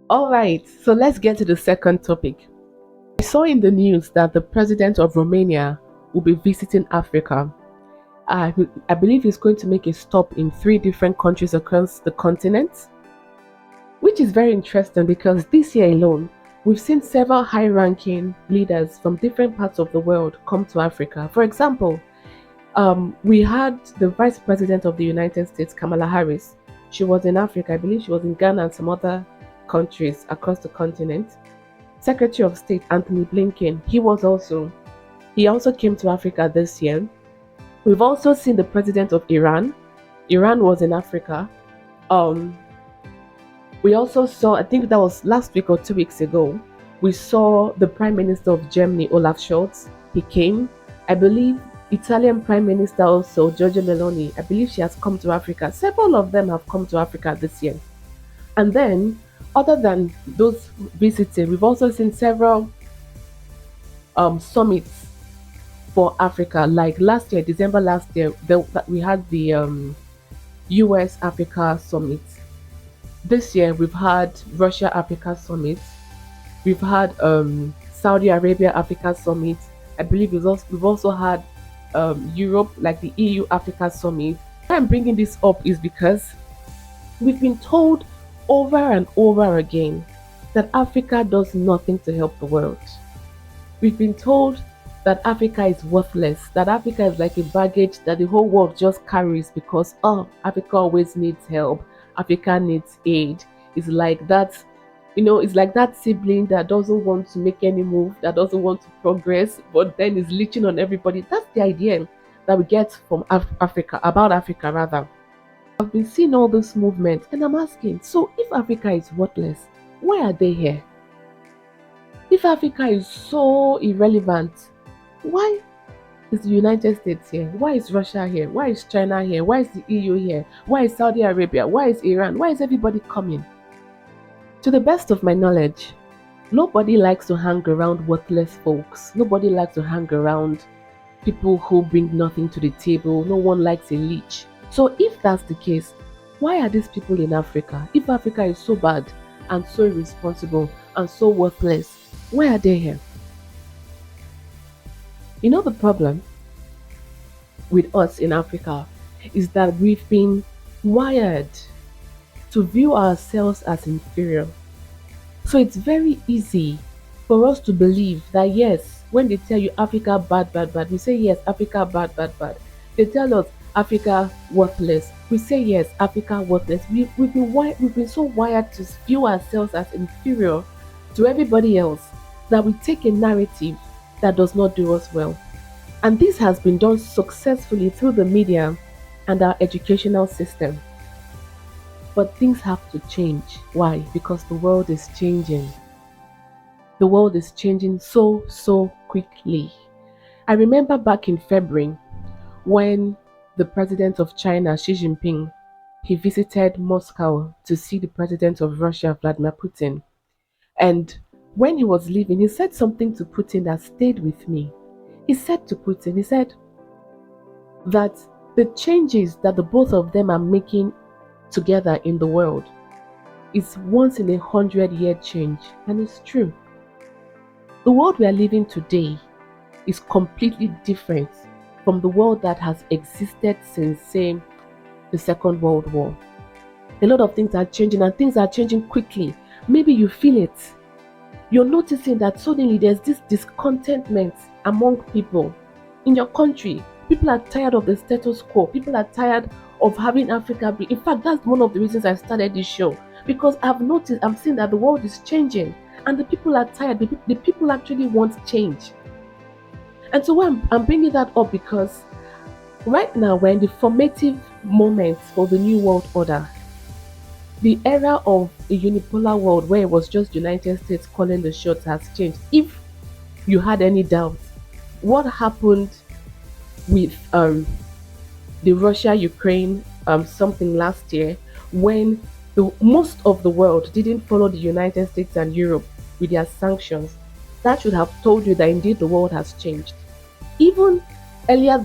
All right, so let's get to the second topic. I saw in the news that the president of Romania will be visiting Africa. I believe he's going to make a stop in three different countries across the continent, which is very interesting because this year alone, we've seen several high ranking leaders from different parts of the world come to Africa. For example, we had the Vice President of the United States, Kamala Harris. She was in Africa. I believe she was in Ghana and some other countries across the continent. Secretary of State Anthony Blinken, he also came to Africa this year. We've also seen the president of Iran. Iran was in Africa. Um, we also saw, I think that was last week or 2 weeks ago, we saw the Prime Minister of Germany, Olaf Scholz. He came. I believe Italian Prime Minister also, Giorgia Meloni. I believe she has come to Africa. Several of them have come to Africa this year. And then, other than those visiting, we've also seen several summits for Africa. Like last year, December last year, we had the US Africa Summit. This year, we've had Russia Africa Summit. We've had Saudi Arabia Africa Summit. I believe we've also had Europe, like the EU Africa Summit. Why I'm bringing this up is because we've been told over and over again that Africa does nothing to help the world. We've been told that Africa is worthless, that Africa is like a baggage that the whole world just carries because, oh, Africa always needs help, Africa needs aid. It's like that, it's like that sibling that doesn't want to make any move, that doesn't want to progress, but then is leeching on everybody. That's the idea that we get from Africa, about Africa rather. I've been seeing all this movement and I'm asking, so if Africa is worthless, why are they here? If Africa is so irrelevant, why is the United States here? Why is Russia here? Why is China here? Why is the EU here? Why is Saudi Arabia? Why is Iran? Why is everybody coming? To the best of my knowledge, nobody likes to hang around worthless folks. Nobody likes to hang around people who bring nothing to the table. No one likes a leech. So if that's the case, why are these people in Africa? If Africa is so bad and so irresponsible and so worthless, why are they here? The problem with us in Africa is that we've been wired to view ourselves as inferior. So it's very easy for us to believe that yes, when they tell you Africa bad, bad, bad, we say yes, Africa bad, bad, bad. They tell us Africa worthless. We say yes, Africa worthless. We've been so wired to view ourselves as inferior to everybody else that we take a narrative that does not do us well. And this has been done successfully through the media and our educational system. But things have to change. Why? Because the world is changing. The world is changing so quickly. I remember back in February when the president of China, Xi Jinping, he visited Moscow to see the president of Russia, Vladimir Putin. And when he was leaving, he said something to Putin that stayed with me. He said to Putin, he said that the changes that the both of them are making together in the world is once in 100-year change. And it's true. The world we are living today is completely different from the world that has existed since, say, the Second World War. A lot of things are changing and things are changing quickly. Maybe you feel it. You're noticing that suddenly there's this discontentment among people in your country. People are tired of the status quo. People are tired of having Africa be. In fact, that's one of the reasons I started this show. Because I've seen that the world is changing and the people are tired. The people actually want change. And so I'm bringing that up because right now we're in the formative moments for the new world order. The era of a unipolar world where it was just United States calling the shots has changed. If you had any doubt, what happened with the Russia-Ukraine something last year when most of the world didn't follow the United States and Europe with their sanctions? That should have told you that indeed the world has changed. Even earlier,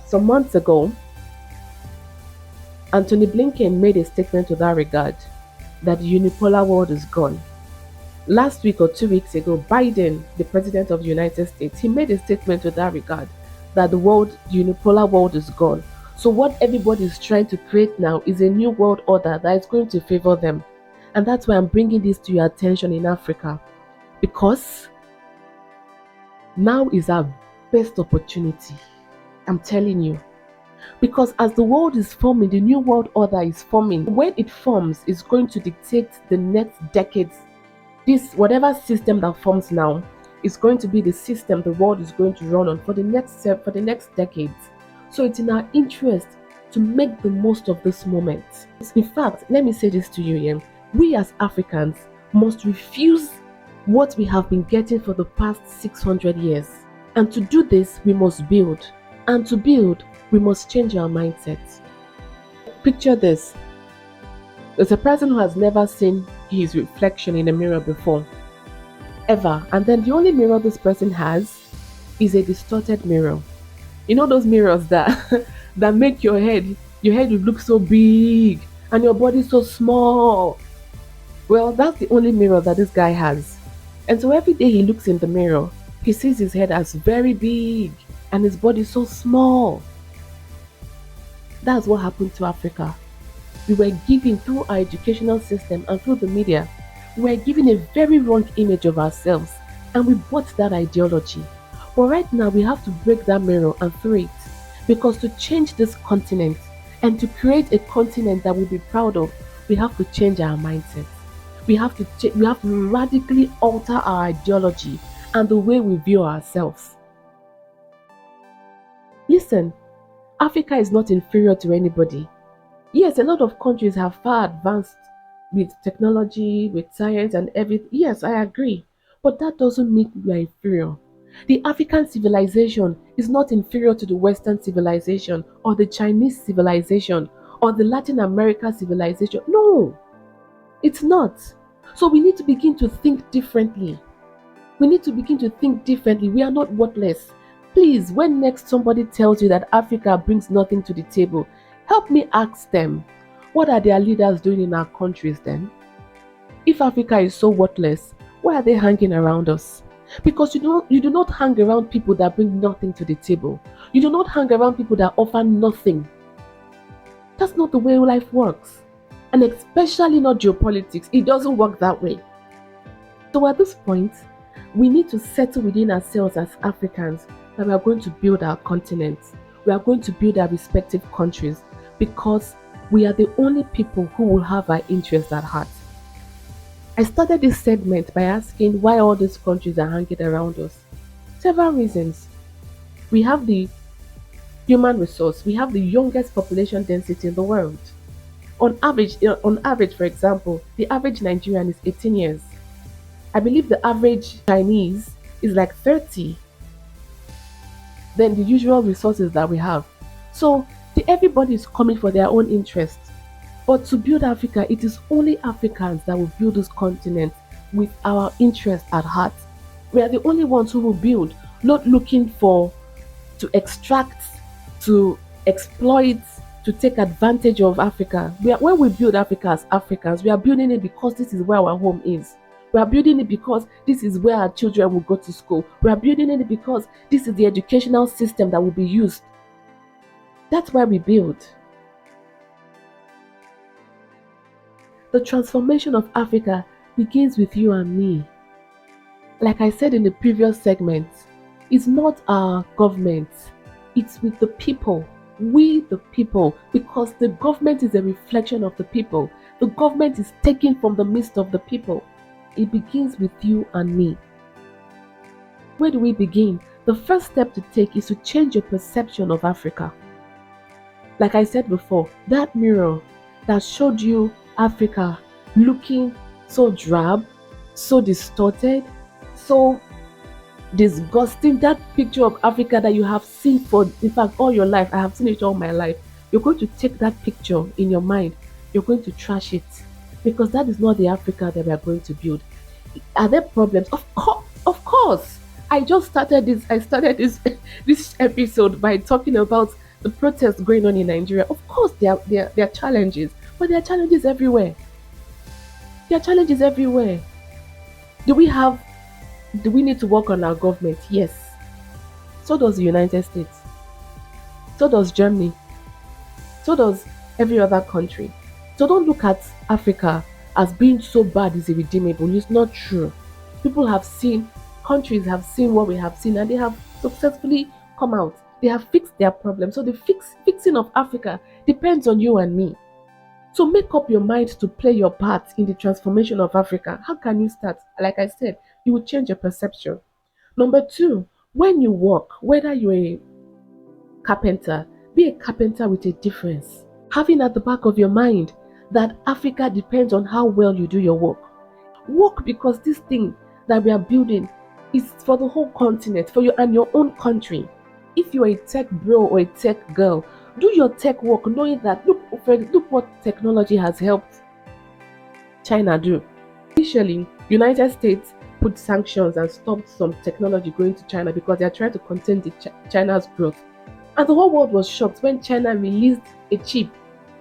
some months ago, Anthony Blinken made a statement to that regard that the unipolar world is gone. Last week or 2 weeks ago, Biden, the president of the United States, he made a statement to that regard that the world, the unipolar world is gone. So what everybody is trying to create now is a new world order that is going to favor them. And that's why I'm bringing this to your attention in Africa. Because now is our best opportunity. I'm telling you. Because as the world is forming, the new world order is forming. When it forms, it's going to dictate the next decades. This whatever system that forms now is going to be the system the world is going to run on for the next decades. So it's in our interest to make the most of this moment. In fact, let me say this to you, Ian. We as Africans must refuse what we have been getting for the past 600 years. And to do this, we must build. And to build, we must change our mindset. Picture this. There's a person who has never seen his reflection in a mirror before, ever. And then the only mirror this person has is a distorted mirror. You know those mirrors that that make your head will look so big and your body so small. Well, that's the only mirror that this guy has. And so every day he looks in the mirror, he sees his head as very big and his body so small. That's what happened to Africa. We were given through our educational system and through the media, we were given a very wrong image of ourselves and we bought that ideology. But right now we have to break that mirror and throw it because to change this continent and to create a continent that we'll be proud of, we have to change our mindset. We have to radically alter our ideology and the way we view ourselves. Listen, Africa is not inferior to anybody. Yes, a lot of countries have far advanced with technology, with science, and everything. Yes, I agree. But that doesn't mean we are inferior. The African civilization is not inferior to the Western civilization or the Chinese civilization or the Latin America civilization. No, it's not. So we need to begin to think differently. We need to begin to think differently. We are not worthless. Please, when next somebody tells you that Africa brings nothing to the table, help me ask them, what are their leaders doing in our countries then? If Africa is so worthless, why are they hanging around us? Because you do not hang around people that bring nothing to the table. You do not hang around people that offer nothing. That's not the way life works. And especially not geopolitics. It doesn't work that way. So at this point, we need to settle within ourselves as Africans that we are going to build our continent. We are going to build our respective countries because we are the only people who will have our interests at heart. I started this segment by asking why all these countries are hanging around us. Several reasons. We have the human resource. We have the youngest population density in the world. On average, for example, the average Nigerian is 18 years. I believe the average Chinese is like 30. Then the usual resources that we have. So everybody is coming for their own interest. But to build Africa, it is only Africans that will build this continent with our interest at heart. We are the only ones who will build, not looking for to extract, to exploit, to take advantage of Africa. When we build Africa as Africans, we are building it because this is where our home is. We are building it because this is where our children will go to school. We are building it because this is the educational system that will be used. That's why we build. The transformation of Africa begins with you and me. Like I said in the previous segment, it's not our government, it's with the people. We, the people, because the government is a reflection of the people. The government is taken from the midst of the people. It begins with you and me. Where do we begin? The first step to take is to change your perception of Africa. Like I said before, that mirror that showed you Africa looking so drab, so distorted, so disgusting, that picture of Africa that you have seen for, in fact, all your life, I have seen it all my life. You're going to take that picture in your mind, you're going to trash it because that is not the Africa that we are going to build. Are there problems? Of course. I started this this episode by talking about the protests going on in Nigeria. Of course, there are challenges, but there are challenges everywhere. There are challenges everywhere. Do we have do we need to work on our government? Yes. So does the United States. So does Germany. So does every other country. So don't look at Africa as being so bad is irredeemable. It's not true. People have seen, countries have seen what we have seen, and they have successfully come out. They have fixed their problems. So the fixing of Africa depends on you and me. So make up your mind to play your part in the transformation of Africa. How can you start? Like I said, you will change your perception. Number two, when you work, whether you're a carpenter, be a carpenter with a difference. Having at the back of your mind that Africa depends on how well you do your work. Work because this thing that we are building is for the whole continent, for you and your own country. If you're a tech bro or a tech girl, do your tech work knowing that look what technology has helped China do. Initially, United States put sanctions and stopped some technology going to China because they are trying to contain China's growth. And the whole world was shocked when China released a chip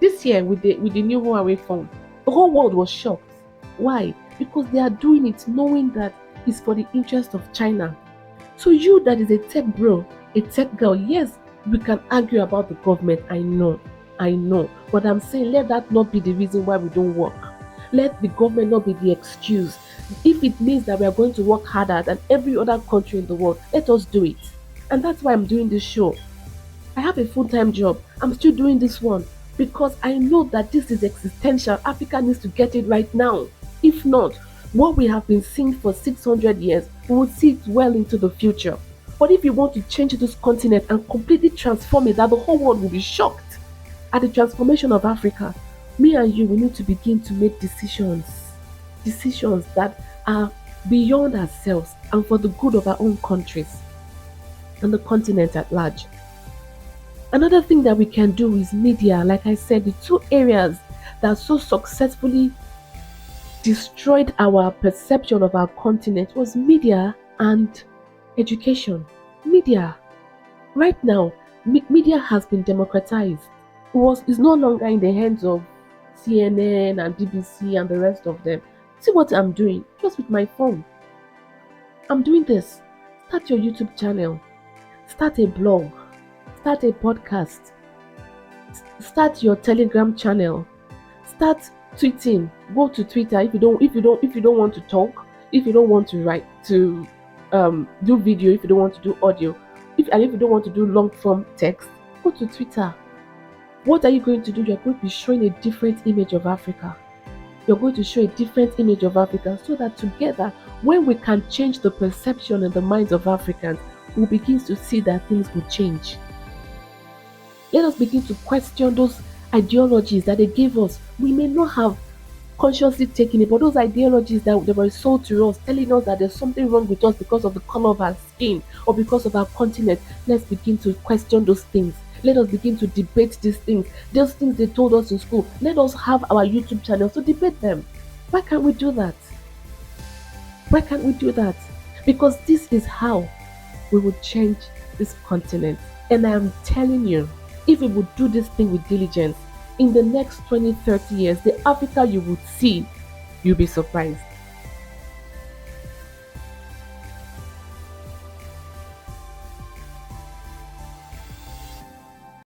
this year with the new Huawei phone. The whole world was shocked. Why? Because they are doing it knowing that it's for the interest of China. So you that is a tech bro, a tech girl, yes, we can argue about the government. I know. But I'm saying let that not be the reason why we don't work. Let the government not be the excuse. If it means that we are going to work harder than every other country in the world, let us do it. And that's why I'm doing this show. I have a full-time job. I'm still doing this one because I know that this is existential. Africa needs to get it right now. If not, what we have been seeing for 600 years, we will see it well into the future. But if you want to change this continent and completely transform it, that the whole world will be shocked at the transformation of Africa, me and you, we need to begin to make decisions that are beyond ourselves and for the good of our own countries and the continent at large. Another thing that we can do is media. Like I said, the two areas that so successfully destroyed our perception of our continent was media and education. Media. Right now, media has been democratized. Is no longer in the hands of CNN and BBC and the rest of them. See what I'm doing just with my phone. I'm doing this. Start your YouTube channel. Start a blog. Start a podcast. Start your Telegram channel. Start tweeting. Go to Twitter if you don't want to talk, if you don't want to write to do video, if you don't want to do audio, if you don't want to do long form text, go to Twitter. What are you going to do? You're going to be showing a different image of Africa. You're going to show a different image of Africa so that together, when we can change the perception in the minds of Africans, we'll begin to see that things will change. Let us begin to question those ideologies that they gave us. We may not have consciously taken it, but those ideologies that they were sold to us, telling us that there's something wrong with us because of the color of our skin or because of our continent, let's begin to question those things. Let us begin to debate these things. Those things they told us in school. Let us have our YouTube channels to debate them. Why can't we do that? Why can't we do that? Because this is how we will change this continent. And I am telling you, if we would do this thing with diligence, in the next 20, 30 years, the Africa you would see, you'll be surprised.